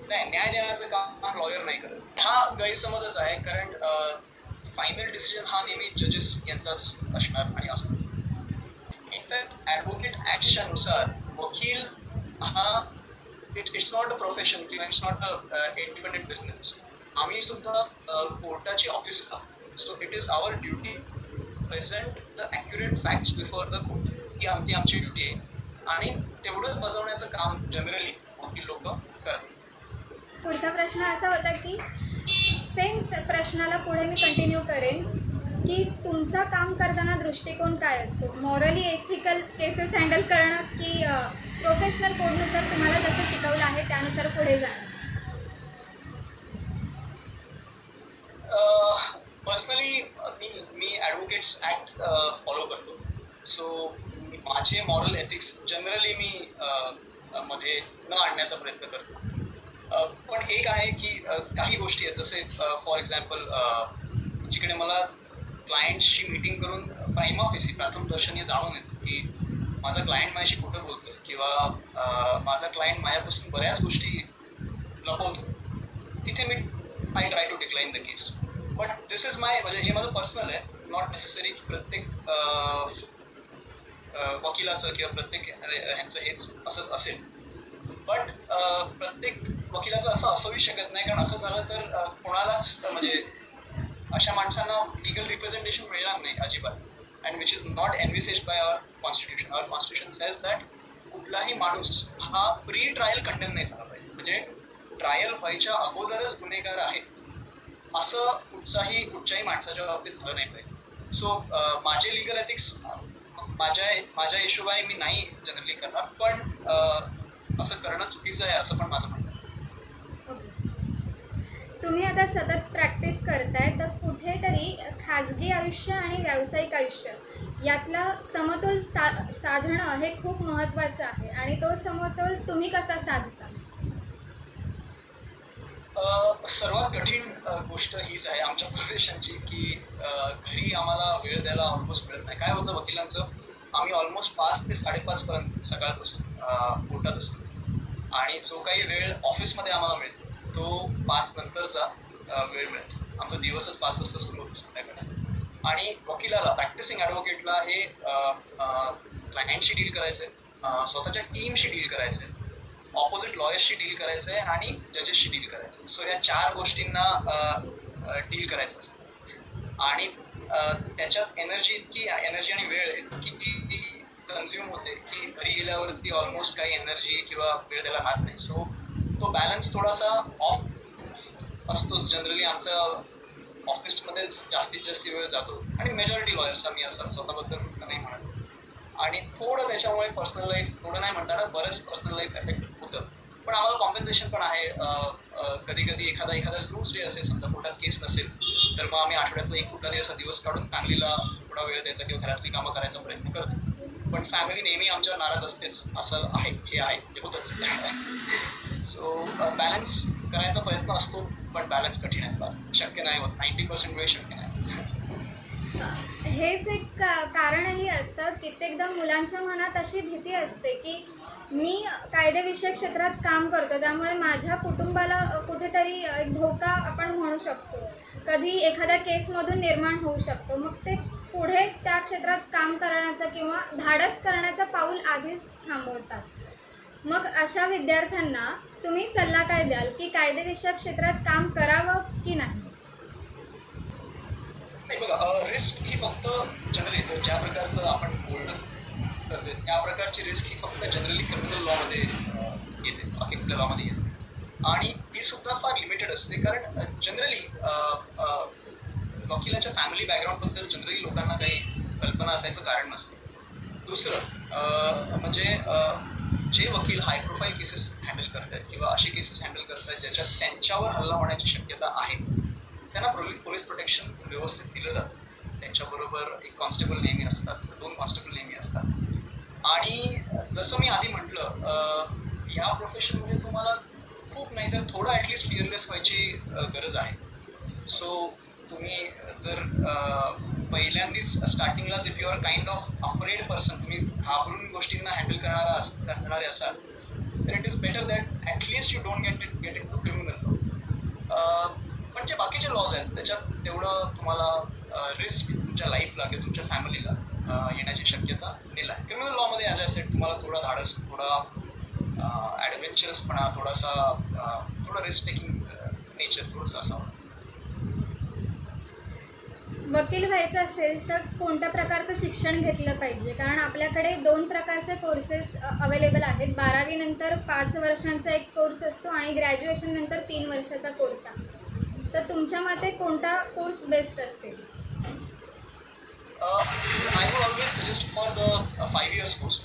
न्याय देण्याचं काम लॉयर नाही करत. हा गैरसमजच आहे, कारण फायनल डिसिजन हा नेहमी जजेस यांचाच असणार आणि असतो. इनफॅक्ट ॲडव्होकेट ॲक्टच्या नुसार वकील हा इट्स नॉट अ प्रोफेशन किंवा it's not a independent business. आम्ही सुद्धा कोर्टाची ऑफिस आहोत. So it is our duty present the accurate facts before the court. ही आमची ड्युटी आहे आणि तेवढंच बजावण्याचं काम जनरली वकील लोक करतात. पुढचा प्रश्न असा होता की सेम प्रश्नाला पुढे मी कंटिन्यू करेन की तुमचा काम करताना दृष्टिकोन काय असतो, मॉरली एथिकल केसेस हँडल करणं की प्रोफेशनल कोडनुसार तुम्हाला जसं शिकवलं आहे त्यानुसार पुढे जाणं. पर्सनली मी ॲडव्होकेट्स ॲक्ट फॉलो करतो. सो माझे मॉरल एथिक्स जनरली मी मध्ये न आणण्याचा प्रयत्न करतो. पण एक आहे की काही गोष्टी आहेत, जसे फॉर एक्झाम्पल जिकडे मला क्लायंटशी मीटिंग करून प्राइमा फेसी प्रथमदर्शनी जाणून येतं की माझा क्लायंट माझ्याशी कुठं बोलतोय किंवा माझा क्लायंट माझ्यापासून बऱ्याच गोष्टी लपवतो, तिथे मी I try to decline the case. But this is my, म्हणजे हे माझं पर्सनल आहे, नॉट नेसेसरी की प्रत्येक वकिलाचं किंवा प्रत्येक ह्यांचं हेच असंच असेल. बट प्रत्येक वकिलाचं असं असूही शकत नाही, कारण असं झालं तर कोणालाच म्हणजे अशा माणसांना लिगल रिप्रेझेंटेशन मिळणार नाही अजिबात. And which is not envisaged by our constitution. Our constitution says that कुठलाही माणूस हा प्री ट्रायल कंडेम नाही झाला पाहिजे, म्हणजे ट्रायल व्हायच्या अगोदरच गुन्हेगार आहे असं कुठच्याही माणसाच्या बाबतीत झालं नाही पाहिजे. सो माझे लिगल एथिक्स माझ्या हिशोबाने मी नाही जनरली करणार, पण असं करणं चुकीचं आहे असं पण माझं म्हणणं आहे. तुम्ही आता सतत प्रॅक्टिस करताय, तर कुठेतरी खाजगी आयुष्य आणि व्यावसायिक आयुष्य यातला समतोल साधणं हे खूप महत्त्वाचं आहे, आणि तो समतोल तुम्ही कसा साधता? सर्वात कठीण गोष्ट हीच आहे आमच्या प्रोफेशनची की घरी आम्हाला वेळ द्यायला ऑलमोस्ट मिळत नाही. काय होतं वकिलांचं, आम्ही ऑलमोस्ट 5 ते 5:30 पर्यंत सकाळपासून कोर्टात असतो, आणि जो काही वेळ ऑफिसमध्ये आम्हाला मिळतो तो 5 नंतरचा वेळ मिळतो. आमचा दिवसच 5 वाजता सुरू होतो संध्याकाळी. आणि वकिलाला, प्रॅक्टिसिंग ॲडव्होकेटला हे क्लायंटशी डील करायचं आहे, स्वतःच्या टीमशी डील करायचं आहे, ऑपोजिट लॉयर्सशी डील करायचं आहे आणि जजेसशी डील करायचं आहे. सो ह्या 4 गोष्टींना डील करायचं असतं आणि त्याच्यात एनर्जी आणि वेळ इतकी कन्झ्युम होते की घरी गेल्यावरती ऑलमोस्ट काही एनर्जी किंवा वेळ द्यायला राहत नाही. सो तो बॅलन्स थोडासा ऑफ असतोच. जनरली आमचा ऑफिसमध्ये जास्तीत जास्त वेळ जातो आणि मेजॉरिटी लॉयर्स आम्ही असं स्वतःबद्दल नाही म्हणत. आणि थोडं त्याच्यामुळे पर्सनल लाईफ, थोडं नाही म्हणताना बरंच पर्सनल लाईफ एफेक्ट होतं. पण आम्हाला कॉम्पेन्सेशन पण आहे. कधी कधी एखादा लूज डे असेल, समजा कोर्टात केस नसेल, तर मग आम्ही आठवड्यातला एक कुठला दिवस काढून फॅमिलीला थोडा वेळ द्यायचा किंवा घरातली कामं करायचा प्रयत्न करतो. पण फॅमिली नेहमी आमच्यावर नाराज असतेच, असं आहे, हे आहे, हे होतच. सो बॅलन्स करायचा प्रयत्न असतो, पण बॅलन्स कठीण आहे, शक्य नाही होत. 90% वेळ शक्य नाही. हेच एक कारणही असतं. कित्येकदा मुलांच्या मनात अशी भीती असते की मी कायदेविषयक क्षेत्रात काम करतो, त्यामुळे माझ्या कुटुंबाला कुठेतरी एक धोका आपण म्हणू शकतो, कधी एखाद्या केसमधून निर्माण होऊ शकतो. मग ते पुढे त्या क्षेत्रात काम करण्याचं किंवा धाडस करण्याचं पाऊल आधीच थांबवतात. मग अशा विद्यार्थ्यांना तुम्ही सल्ला काय द्याल की कायदेविषयक क्षेत्रात काम करावं की नाही? बघा, रिस्क ही फक्त जनरली ज्या प्रकारचं आपण बोलणं करतोय त्या प्रकारची रिस्क ही फक्त जनरली क्रिमिनल लॉमध्ये येते, बाकी कुठल्या लॉमध्ये येते. आणि ती सुद्धा फार लिमिटेड असते, कारण जनरली वकिलाच्या फॅमिली बॅकग्राऊंडबद्दल जनरली लोकांना काही कल्पना असायचं कारण नसतं. दुसरं म्हणजे जे वकील हाय प्रोफाईल केसेस हँडल करत आहेत किंवा असे केसेस हँडल करत आहेत ज्याच्यात त्यांच्यावर हल्ला होण्याची शक्यता आहे, त्यांना पोलीस प्रोटेक्शन व्यवस्थित दिलं जातं. त्यांच्याबरोबर एक कॉन्स्टेबल नेहमी असतात, 2 कॉन्स्टेबल नेहमी असतात. आणि जसं मी आधी म्हटलं, ह्या प्रोफेशनमध्ये तुम्हाला खूप नाही तर थोडं ॲटलिस्ट फिअरलेस व्हायची गरज आहे. सो तुम्ही जर पहिल्यांदाच स्टार्टिंगलाच if you are kind of afraid person, तुम्ही घाबरून गोष्टींना हँडल करणारे असाल, तर it is better that at least you don't get it to criminal law. पण जे बाकीचे लॉज आहेत त्याच्यात तेवढं तुम्हाला रिस्क तुमच्या लाईफला किंवा तुमच्या फॅमिलीला येण्याची शक्यता दिली आहे. क्रिमिनल लॉमध्ये ॲज आय सेड तुम्हाला थोडा धाडस, थोडा ॲडव्हेंचरसपणा, थोडं रिस्क टेकिंग नेचर थोडंसं असावं. वकील व्हायचं असेल तर कोणत्या प्रकारचं शिक्षण घेतलं पाहिजे? कारण आपल्याकडे 2 प्रकारचे कोर्सेस अवेलेबल आहेत. 12वी नंतर 5 वर्षांचा एक कोर्स असतो आणि ग्रॅज्युएशन नंतर 3 वर्षाचा कोर्स आहे. तर तुमच्या मते कोणता कोर्स बेस्ट असेल? I would always suggest for the 5 years course.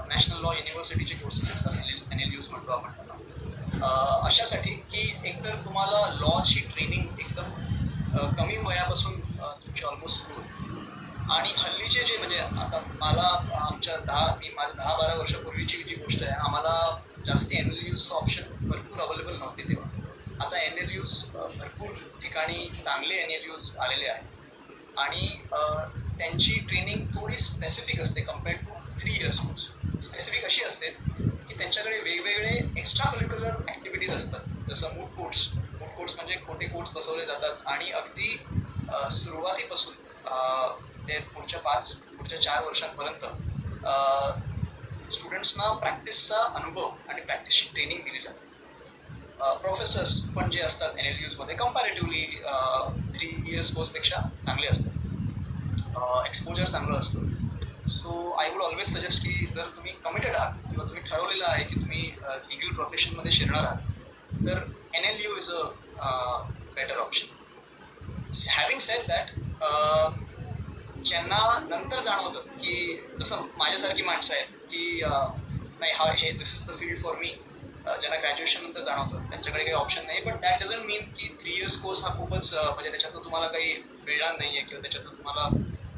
National law युनिव्हर्सिटीचे कोर्सेस असतात, NLUs म्हणतो आपण त्यांना. अशासाठी की एकतर तुम्हाला लॉची ट्रेनिंग एकदम कमी वयापासून तुमची ऑलमोस्ट सुरू होते. आणि हल्लीचे जे म्हणजे आता माझं 10-12 वर्षापूर्वीची जी गोष्ट आहे, आम्हाला जास्ती NLUsचं ऑप्शन भरपूर अवेलेबल नव्हते तेव्हा. आता NLUs भरपूर ठिकाणी चांगले NLUs आलेले आहेत आणि त्यांची ट्रेनिंग थोडी स्पेसिफिक असते compared to 3 years course. Specific अशी असते की त्यांच्याकडे वेगवेगळे एक्स्ट्रा करिक्युलर ॲक्टिव्हिटीज असतात, जसं मूट कोर्ट्स म्हणजे खोटे कोर्ट्स बसवले जातात आणि अगदी सुरुवातीपासून ते पुढच्या 4 वर्षांपर्यंत स्टुडंट्सना प्रॅक्टिसचा अनुभव आणि प्रॅक्टिसची ट्रेनिंग दिली जाते. प्रोफेसर्स पण जे असतात NLUsमध्ये कम्पॅरेटिव्हली 3 years कोर्सपेक्षा चांगले असतात, एक्सपोजर चांगलं असतं. So I would always suggest की जर तुम्ही कमिटेड आहात किंवा तुम्ही ठरवलेलं आहे की तुम्ही लिगल प्रोफेशनमध्ये शिरणार आहात, तर NLU is a better option. Having sed that, ज्यांना नंतर जाणवतं की जसं माझ्यासारखी माणसं आहेत की नाही this is the field for me, ज्यांना ग्रॅज्युएशन नंतर जाणवतं त्यांच्याकडे काही ऑप्शन नाही. बट दॅट डझंट मीन की 3 years कोर्स हा खूपच म्हणजे त्याच्यातून तुम्हाला काही मिळणार नाही आहे किंवा त्याच्यातून तुम्हाला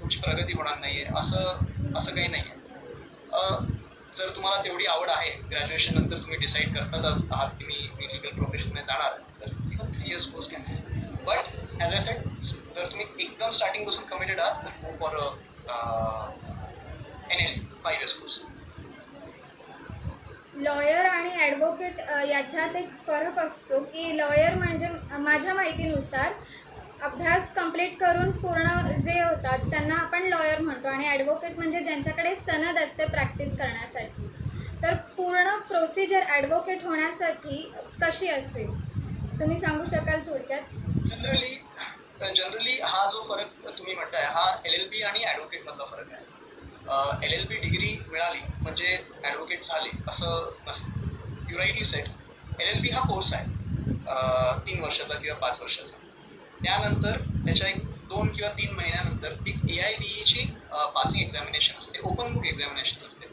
तुमची प्रगती होणार नाही आहे, असं काही नाही आहे. जर तुम्हाला तेवढी आवड आहे, ग्रॅज्युएशन नंतर तुम्ही डिसाईड करतातच आहात की मी लिगल प्रोफेशनमध्ये जाणार आहे, तर even 3 years course can. But as I said, जर तुम्ही एकदम स्टार्टिंगपासून कमिटेड आहात तर go for NLU 5 years course. Lawyer आणि ॲडव्होकेट याच्यात एक फरक असतो की लॉयर म्हणजे माझ्या माहितीनुसार अभ्यास कंप्लीट करून पूर्ण जे होतात त्यांना आपण लॉयर म्हणतो आणि ॲडव्होकेट म्हणजे ज्यांच्याकडे सनद असते प्रॅक्टिस करण्यासाठी. तर पूर्ण प्रोसिजर ॲडव्होकेट होण्यासाठी कशी असेल तुम्ही सांगू शकाल थोडक्यात? जनरली हा जो फरक तुम्ही म्हणताय हा LLB आणि ॲडव्होकेटमधला फरक आहे. LLB डिग्री मिळाली म्हणजे ॲडव्होकेट झाले असं नसतं. You rightly set. LLB हा कोर्स आहे 3 वर्षाचा किंवा 5 वर्षाचा. त्यानंतर त्याच्या एक 2 किंवा 3 महिन्यानंतर एक AIBEची पासिंग एक्झामिनेशन असते, ओपन बुक एक्झामिनेशन असते,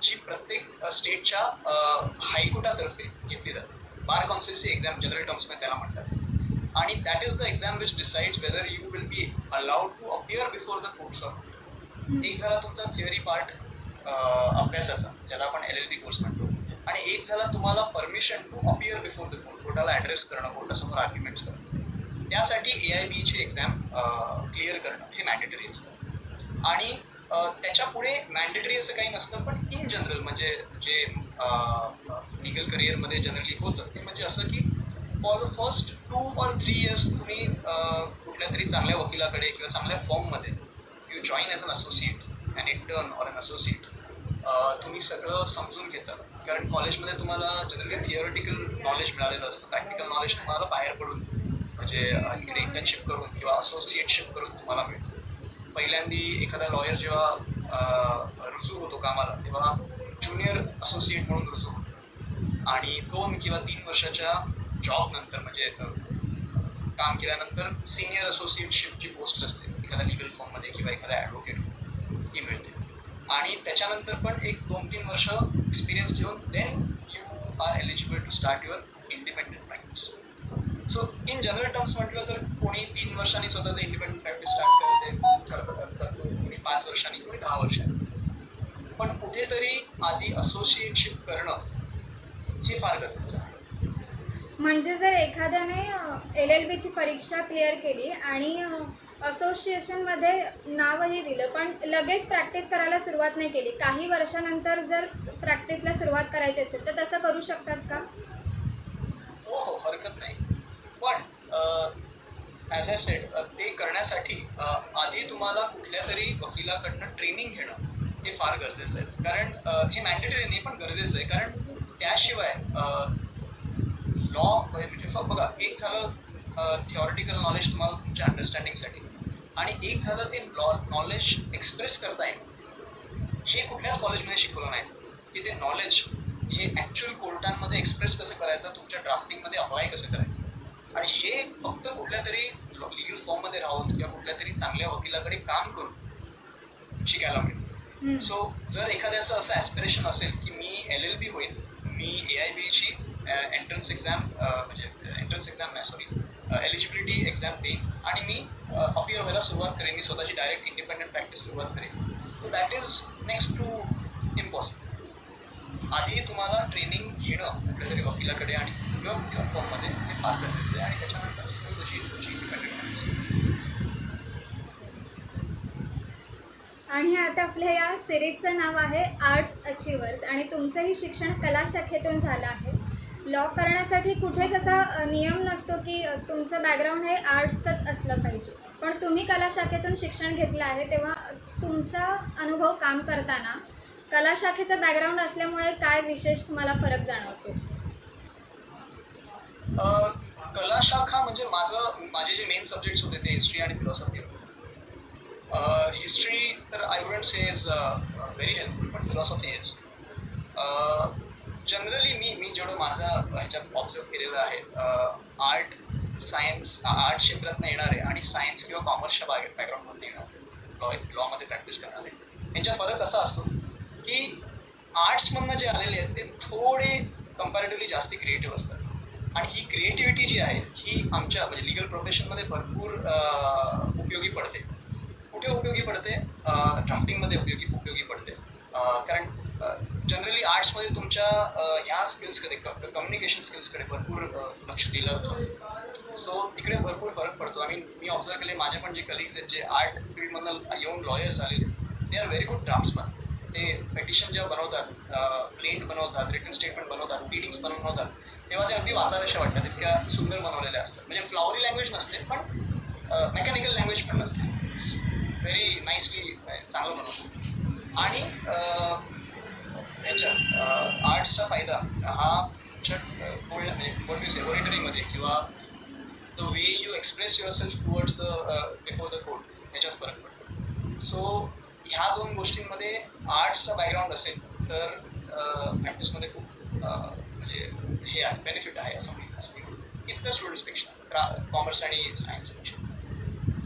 जी प्रत्येक स्टेटच्या हायकोर्टातर्फे घेतली जाते. बार काउन्सिलची एक्झाम जनरल टर्म्समध्ये त्याला म्हणतात. आणि that is the exam which decides whether you will be allowed to appear before the courts of. एक झाला तुमचा थिअरी पार्ट अभ्यासाचा, ज्याला आपण LLB कोर्स म्हणतो, आणि एक झाला तुम्हाला permission to appear before the court, कोर्टाला ॲड्रेस करणं, कोर्टासमोर आर्ग्युमेंट्स करणं. त्यासाठी AIBEची एक्झाम क्लिअर करणं हे मॅन्डेटरी असतं. आणि त्याच्या पुढे मॅन्डेटरी असं काही नसतं, पण इन जनरल म्हणजे जे लिगल करिअरमध्ये जनरली होतं ते म्हणजे असं की for the first 2 or 3 years तुम्ही कुठल्या तरी चांगल्या वकिलाकडे किंवा चांगल्या फॉर्ममध्ये you join as an associate, an intern or an associate. तुम्ही सगळं समजून घेता, कारण कॉलेजमध्ये तुम्हाला जनरली थिअरिटिकल नॉलेज मिळालेलं असतं. प्रॅक्टिकल नॉलेज तुम्हाला बाहेर पडून म्हणजे इकडे इंटर्नशिप करून किंवा असोसिएटशिप करून तुम्हाला मिळतं. पहिल्यांदी एखादा लॉयर जेव्हा रुजू होतो कामाला तेव्हा ज्युनियर असोसिएट म्हणून रुजू होतो, आणि 2 किंवा 3 वर्षाच्या जॉब नंतर म्हणजे काम केल्यानंतर सिनियर असोसिएटशिपची पोस्ट असते एखाद्या लिगल फॉर्ममध्ये किंवा एखाद्या ॲडव्होकेट ही मिळते. आणि त्याच्यानंतर पण एक 2-3 वर्ष एक्सपिरियन्स घेऊन then you are eligible to start your independent practice. So in general terms म्हटलं तर कोणी 3 वर्षांनी स्वतःचं इंडिपेंडंट प्रॅक्टिस स्टार्ट करतो, कोणी 5 वर्षांनी, कोणी 10 वर्षांनी. पण कुठेतरी आधी असोसिएटशिप करणं हे फार गरजेचं आहे. म्हणजे जर एखाद्याने LLBची परीक्षा क्लिअर केली आणि असोसिएशनमध्ये नावही दिलं पण लगेच प्रॅक्टिस करायला सुरुवात नाही केली, काही वर्षानंतर जर प्रॅक्टिसला सुरुवात करायची असेल तर तसं करू शकतात का? हो, हरकत नाही. पण ॲज आय सेड ते करण्यासाठी आधी तुम्हाला कुठल्या तरी वकिलाकडनं ट्रेनिंग घेणं हे फार गरजेचं आहे. कारण हे मॅन्डेटरी नाही पण गरजेचं आहे, कारण त्याशिवाय लॉ म्हणजे बघा, एक झालं थिओरिटिकल नॉलेज तुम्हाला तुमच्या अंडरस्टँडिंगसाठी, आणि एक झालं ते नॉलेज एक्सप्रेस करता येणं. हे कुठल्याच कॉलेजमध्ये शिकवलं नाही की ते नॉलेज हे ॲक्च्युअल कोर्टांमध्ये एक्सप्रेस कसं करायचं, तुमच्या ड्राफ्टिंगमध्ये अप्लाय कसं करायचं. आणि हे फक्त कुठल्या तरी लिगल फॉर्ममध्ये राहून किंवा कुठल्या तरी चांगल्या वकिलाकडे काम करून शिकायला मिळतं. सो जर एखाद्याचं असं ॲस्पिरेशन असेल की मी LLB होईल, मी AIBEची एंट्रन्स एक्झाम एलिजिबिलिटी एक्झाम देईन आणि मी अपियर व्हायला सुरुवात करेन, मी स्वतःची डायरेक्ट इंडिपेंडंट प्रॅक्टिस सुरुवात करेन, so that is next to impossible. आधी तुम्हाला ट्रेनिंग घेणं कुठल्या तरी वकिलाकडे आणि किंवा फॉर्ममध्ये ते फार गरजेचं आहे, आणि त्याच्यानंतर तुमची इंडिपेंडंट प्रॅक्टिस करू शकतो. आणि आता आपल्या या सिरीजचं नाव आहे आर्ट्स अचिव्हर्स, आणि तुमचंही शिक्षण कला शाखेतून झालं आहे. लॉ करण्यासाठी कुठेच असा नियम नसतो की तुमचं बॅकग्राऊंड हे आर्ट्सचंच असलं पाहिजे, पण तुम्ही कला शाखेतून शिक्षण घेतलं आहे तेव्हा तुमचा अनुभव काम करताना कला शाखेचं बॅकग्राऊंड असल्यामुळे काय विशेष तुम्हाला फरक जाणवतो? कला शाखा म्हणजे माझे जे मेन सब्जेक्ट्स होते ते हिस्ट्री आणि फिलॉसॉफी होते. हिस्ट्री तर I wouldn't say is very helpful, पण फिलॉसॉफी इज. जनरली मी जेवढं माझा ह्याच्यात ऑब्झर्व केलेलं आहे, आर्ट क्षेत्रातनं येणारे आणि सायन्स किंवा कॉमर्सच्या बॅकग्राऊंडमधून येणारे, लॉमध्ये प्रॅक्टिस करणारे, यांचा फरक असा असतो की आर्ट्समधनं जे आलेले आहेत ते थोडे कम्पॅरेटिव्हली जास्ती क्रिएटिव्ह असतात, आणि ही क्रिएटिव्हिटी जी आहे ही आमच्या म्हणजे लिगल प्रोफेशनमध्ये भरपूर उपयोगी पडते. कुठे उपयोगी पडते? ड्राफ्टिंगमध्ये उपयोगी पडते. कारण जनरली आर्ट्समध्ये तुमच्या ह्या स्किल्सकडे, कम्युनिकेशन स्किल्सकडे भरपूर लक्ष दिलं जातं. सो तिकडे भरपूर फरक पडतो. मी ऑब्झर्व केले, माझे पण जे कलिग्स आहेत जे आर्ट फील्डमधनं येऊन लॉयर्स आलेले, they are very good draughtsman. ते पेटिशन जेव्हा बनवतात, प्लेंट बनवतात, रिटन स्टेटमेंट बनवतात, प्लीडिंग्स बनवतात, तेव्हा ते अगदी वाचावेशा वाटतात, इतक्या सुंदर बनवलेल्या असतात. म्हणजे फ्लॉवरी लँग्वेज नसते, पण मेकॅनिकल लँग्वेज पण नसते, व्हेरी नाईसली चांगलं बनवतो. आणि ह्याच्यात आर्ट्सचा फायदा हा म्हणजे ओरिटरीमध्ये किंवा the way you express your self towards before the court ह्याच्यात फरक पडतो. सो ह्या दोन गोष्टींमध्ये आर्ट्सचा बॅकग्राऊंड असेल तर प्रॅक्टिसमध्ये खूप म्हणजे हे आहे, बेनिफिट आहे असं मी इतर स्टुडंट्सपेक्षा कॉमर्स आणि सायन्सपेक्षा.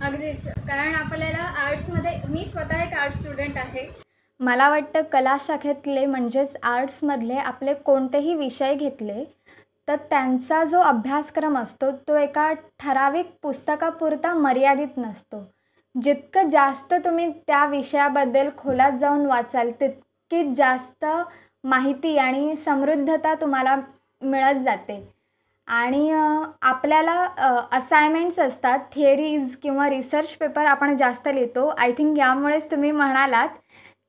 अगदीच, कारण आपल्याला आर्ट्समध्ये, मी स्वतः एक आर्ट्स स्टुडंट आहे. मला वाटतं कला शाखेतले म्हणजेच आर्ट्समधले आपले कोणतेही विषय घेतले तर त्यांचा जो अभ्यासक्रम असतो तो एका ठराविक पुस्तकापुरता मर्यादित नसतो. जितकं जास्त तुम्ही त्या विषयाबद्दल खोलात जाऊन वाचाल तितकी जास्त माहिती आणि समृद्धता तुम्हाला मिळत जाते. आणि आपल्याला असायनमेंट्स असतात, थिअरीज किंवा रिसर्च पेपर आपण जास्त लिहितो. आय थिंक यामुळेच तुम्ही म्हणालात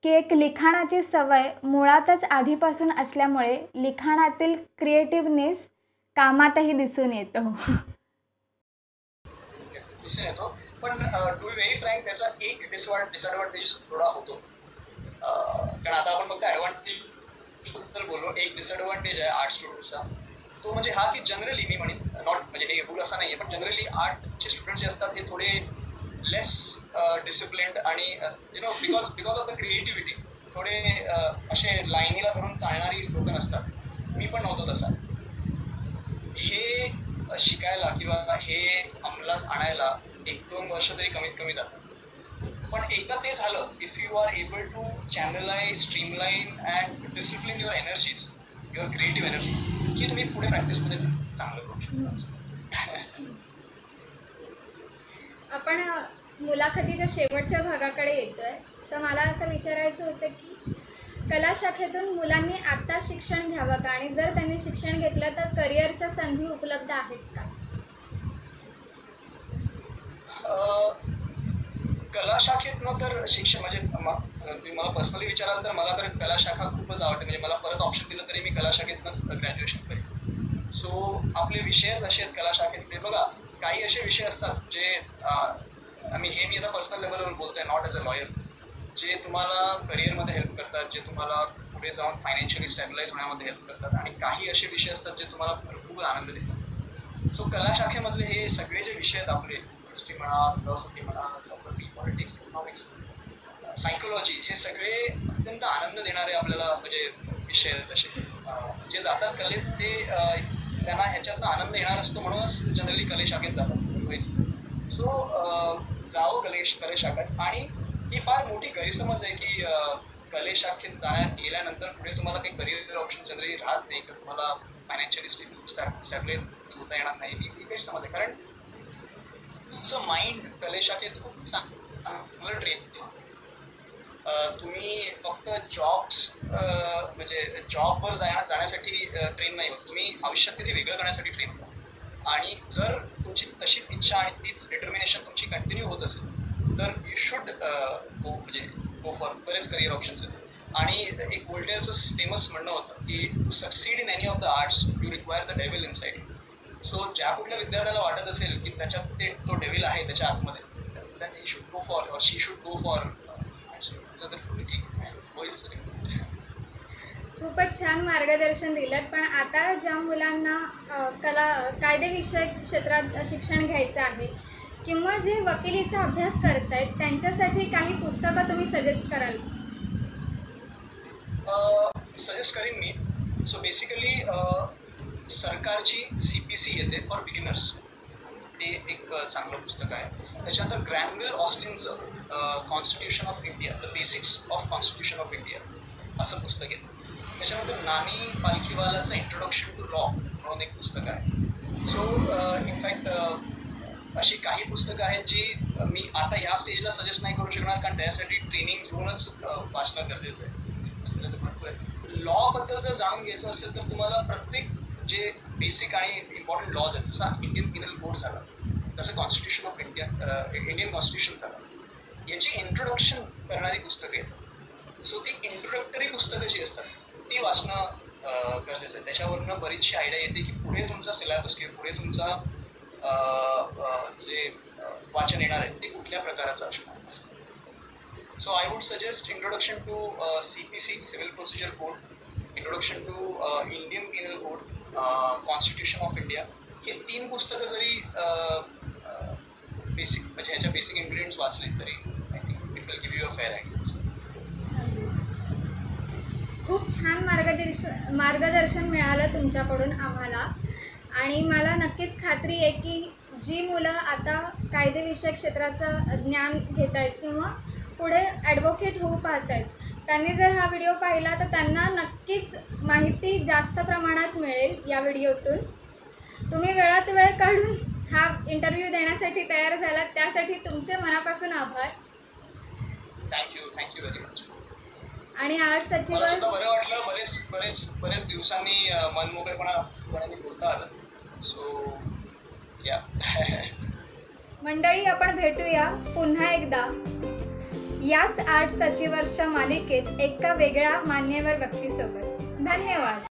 की एक लिखाणाची सवय मुळातच आधीपासून असल्यामुळे लिखाणातील क्रिएटिव्हनेस कामातही दिसून येतो. दिसून येतो, पण टू बी व्हेरी फ्रँक त्याचा एक डिसएडव्हान्टेज थोडा होतो. कारण आता आपण फक्त ॲडव्हान्टेज बद्दल बोललो. एक डिसएडव्हान्टेज आहे आर्ट स्टुडंट्सचा, तो म्हणजे हा की जनरली मी म्हणेन, नॉट म्हणजे हे रूल असा नाही आहे, पण जनरली आर्टचे स्टुडंट जे असतात हे थोडे लेस डिसिप्लिन्ड आणि बिकॉज ऑफ द क्रिएटिव्हिटी थोडे असे लाईनीला धरून चालणारी लोक नसतात. मी पण नव्हतो तसा. हे शिकायला किंवा हे अंमलात आणायला 1-2 वर्ष तरी कमीत कमी जातात. पण एकदा ते झालं, if you are able to channelise, streamline and discipline your energies, your creative energies, की तुम्ही पुढे प्रॅक्टिसमध्ये चांगलं करू शकता. आपण मुलाखतीच्या शेवटच्या भागाकडे येतोय, तर मला असं विचारायचं होतं की कला शाखेतून मुलांनी आता शिक्षण घ्यावं का, आणि जर त्यांनी शिक्षण घेतलं तर करिअरच्या संधी उपलब्ध आहेत का? कला शाखेतनं तर शिक्षण म्हणजे तुम्ही मला पर्सनली विचाराल तर मला तर कला शाखा खूपच आवडते. म्हणजे मला परत ऑप्शन दिलं तरी मी कला शाखेतनंच ग्रॅज्युएशन करेन. सो आपले विषयच असे आहेत कला शाखेतले. बघा, काही असे विषय असतात जे मी आता पर्सनल लेवलवर बोलतोय, नॉट ॲज अ लॉयर, जे तुम्हाला करिअरमध्ये हेल्प करतात, जे तुम्हाला पुढे जाऊन फायनान्शियली स्टॅबिलाइज होण्यामध्ये हेल्प करतात. आणि काही असे विषय असतात जे तुम्हाला भरपूर आनंद देतात. सो कला शाखेमधले हे सगळे जे विषय आहेत आपले, हिस्ट्री म्हणा, फिलॉसॉफी म्हणा, जॉग्रफी, पॉलिटिक्स, इकॉनॉमिक्स, सायकोलॉजी, हे सगळे अत्यंत आनंद देणारे आपल्याला म्हणजे विषय आहेत. असे जे जातात कलेत ते त्यांना ह्याच्यातनं आनंद येणार असतो, म्हणूनच जनरली कले शाखेत जातात. सो जावं कले शाखेत. आणि ही फार मोठी गैरसमज आहे की कले शाखेत गेल्यानंतर पुढे तुम्हाला काही करिअर ऑप्शन जनरली राहत नाही, किंवा तुम्हाला फायनान्शियली स्टॅबिलाइज होता येणार नाही. ही गैरसमज आहे. कारण तुमचं माइंड कले शाखेत खूप चांगलं ट्रेन. तुम्ही फक्त म्हणजे जॉबवर जाण्यासाठी ट्रेन नाही होत, तुम्ही आयुष्यात काहीतरी वेगळं करण्यासाठी ट्रेन होता. आणि जर तुमची तशीच इच्छा आणि तीच डिटर्मिनेशन तुमची कंटिन्यू होत असेल तर यू शुड गो फॉर बरेच करिअर ऑप्शन्स आहेत. आणि एक व्होल्टेअरचं फेमस म्हणणं होतं की to succeed in any of the arts you require the devil inside. So ज्या कुठल्या विद्यार्थ्याला वाटत असेल की त्याच्यात तो डेव्हिल आहे त्याच्या आतमध्ये, then he should go for, or she should go for खूपच छान मार्गदर्शन दिलं. पण आता ज्या मुलांना कायदेविषयक क्षेत्रात शिक्षण घ्यायचं आहे किंवा जे वकिलीचा अभ्यास करत आहेत त्यांच्यासाठी काही पुस्तकं तुम्ही सजेस्ट कराल? सजेस्ट करीन मी. सो बेसिकली सरकारची CPC येते फॉर बिगिनर्स, ते एक चांगलं पुस्तक आहे. त्याच्यानंतर ग्रॅनवेल ऑस्टिनचं constitution of India, the basics of constitution of India असं पुस्तक येतं. त्याच्यानंतर नानी पालखीवालाचं इंट्रोडक्शन टू लॉ म्हणून एक पुस्तक आहे. सो इनफॅक्ट अशी काही पुस्तकं आहेत जी मी आता ह्या स्टेजला सजेस्ट नाही करू शकणार, कारण त्यासाठी ट्रेनिंग घेऊनच वाचणं गरजेचं आहे. भरपूर आहे. लॉबद्दल जर जाणून घ्यायचं असेल तर तुम्हाला प्रत्येक जे बेसिक आणि इम्पॉर्टंट लॉज आहेत, जसा इंडियन पिनल कोड झाला, तसं कॉन्स्टिट्यूशन ऑफ इंडियन कॉन्स्टिट्यूशन झालं, याची इंट्रोडक्शन करणारी पुस्तकं येतात. सो ती इंट्रोडक्टरी पुस्तकं जी असतात ती वाचणं गरजेचं आहे. त्याच्यावरनं बरीचशी आयडिया येते की पुढे तुमचा सिलेबस किंवा पुढे तुमचा जे वाचन येणार आहे ते कुठल्या प्रकाराचं असणार असं. So I would suggest introduction to CPC, civil procedure code, introduction to Indian penal code, constitution of India, हे 3 पुस्तकं जरी बेसिक म्हणजे ह्याच्या बेसिक इन्ग्रेडियंट्स वाचले तरी I think it will give you a fair idea. खूप छान मार्गदर्शन मिळालं तुमच्याकडून आम्हाला, आणि मला नक्कीच खात्री आहे की जी मुलं आता कायदेविषयक क्षेत्राचं ज्ञान घेत आहेत किंवा पुढे ॲडव्होकेट होऊ पाहत आहेत, त्यांनी जर हा व्हिडिओ पाहिला तर त्यांना नक्कीच माहिती जास्त प्रमाणात मिळेल या व्हिडिओतून. तुम्ही वेळात वेळ काढून हा इंटरव्ह्यू देण्यासाठी तयार झालात, त्यासाठी तुमचे मनापासून आभार. Thank you very much. आणि आर्ट मला सचिव सुद्धा बरं वाटलं, बरेच दिवसांनी मनमोकळेपणाने बोलता आलं. सो या मंडळी, आपण भेटूया पुन्हा एकदा याच आर्ट सचिवर्सच्या मालिकेत एका वेगळ्या मान्यवर व्यक्तीसोबत. धन्यवाद.